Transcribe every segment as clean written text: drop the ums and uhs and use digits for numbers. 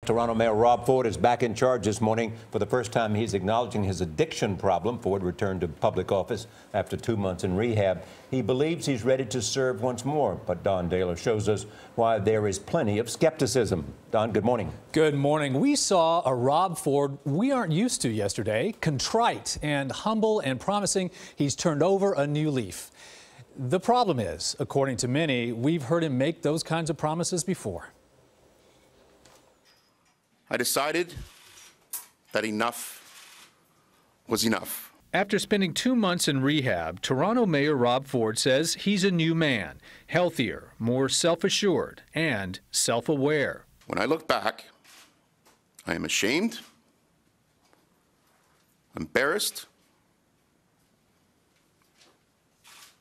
Toronto Mayor Rob Ford is back in charge this morning. For the first time, he's acknowledging his addiction problem. Ford returned to public office after 2 months in rehab. He believes he's ready to serve once more. But Don Dahler shows us why there is plenty of skepticism. Don, good morning. Good morning. We saw a Rob Ford we aren't used to yesterday, contrite and humble and promising he's turned over a new leaf. The problem is, according to many, we've heard him make those kinds of promises before. I decided that enough was enough. After spending 2 months in rehab, Toronto Mayor Rob Ford says he's a new man, healthier, more self-assured, and self-aware. When I look back, I am ashamed, embarrassed,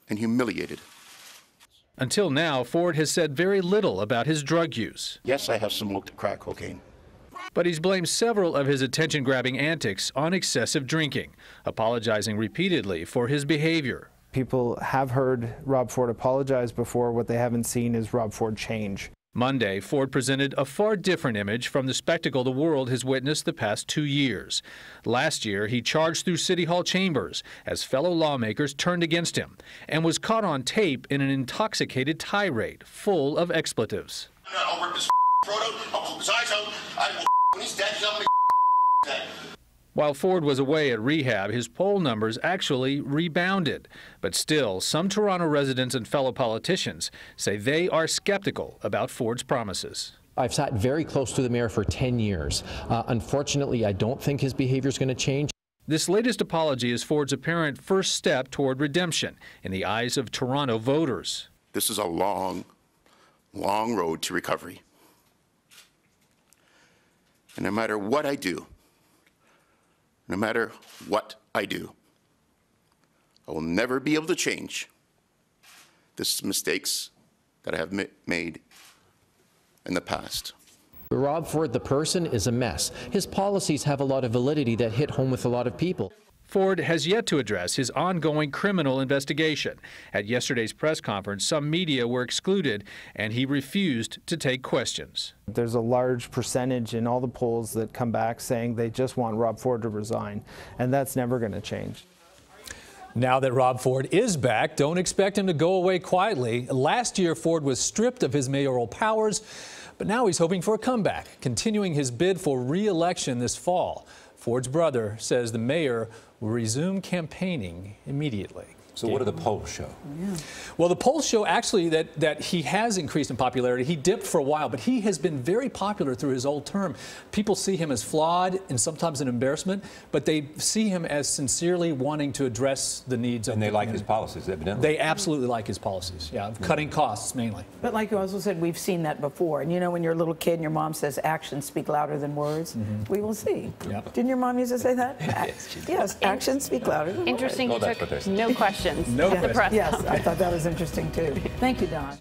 and humiliated. Until now, Ford has said very little about his drug use. Yes, I have smoked crack cocaine. But he's blamed several of his attention-grabbing antics on excessive drinking, apologizing repeatedly for his behavior. People have heard Rob Ford apologize before. What they haven't seen is Rob Ford change. Monday, Ford presented a far different image from the spectacle the world has witnessed the past 2 years. Last year, he charged through City Hall chambers as fellow lawmakers turned against him and was caught on tape in an intoxicated tirade full of expletives. I'll rip his throat out, I'll pull his eyes out, when he's dead, he'll make dead. While Ford was away at rehab, his poll numbers actually rebounded. But still, some Toronto residents and fellow politicians say they are skeptical about Ford's promises. I've sat very close to the mayor for 10 years. Unfortunately, I don't think his behavior is going to change. This latest apology is Ford's apparent first step toward redemption in the eyes of Toronto voters. This is a long, long road to recovery. And no matter what I do, I will never be able to change the mistakes that I have made in the past. Rob Ford, the person, is a mess. His policies have a lot of validity that hit home with a lot of people. Ford has yet to address his ongoing criminal investigation. At yesterday's press conference, some media were excluded, and he refused to take questions. There's a large percentage in all the polls that come back saying they just want Rob Ford to resign, and that's never going to change. Now that Rob Ford is back, don't expect him to go away quietly. Last year, Ford was stripped of his mayoral powers, but now he's hoping for a comeback, continuing his bid for re-election this fall. Ford's brother says the mayor will resume campaigning immediately. So what do the polls show? Yeah. Well, the polls show actually that he has increased in popularity. He dipped for a while, but he has been very popular through his old term. People see him as flawed and sometimes an embarrassment, but they see him as sincerely wanting to address the needs of the community. And they like his policies, evidently. They absolutely like his policies, yeah, of cutting costs mainly. But like you also said, we've seen that before. And you know when you're a little kid and your mom says actions speak louder than words? We will see. Yep. Didn't your mom used to say that? Yes, actions speak louder than words. Interesting, he took no questions. No at the press Yes, conference. I thought that was interesting too. Thank you, Don.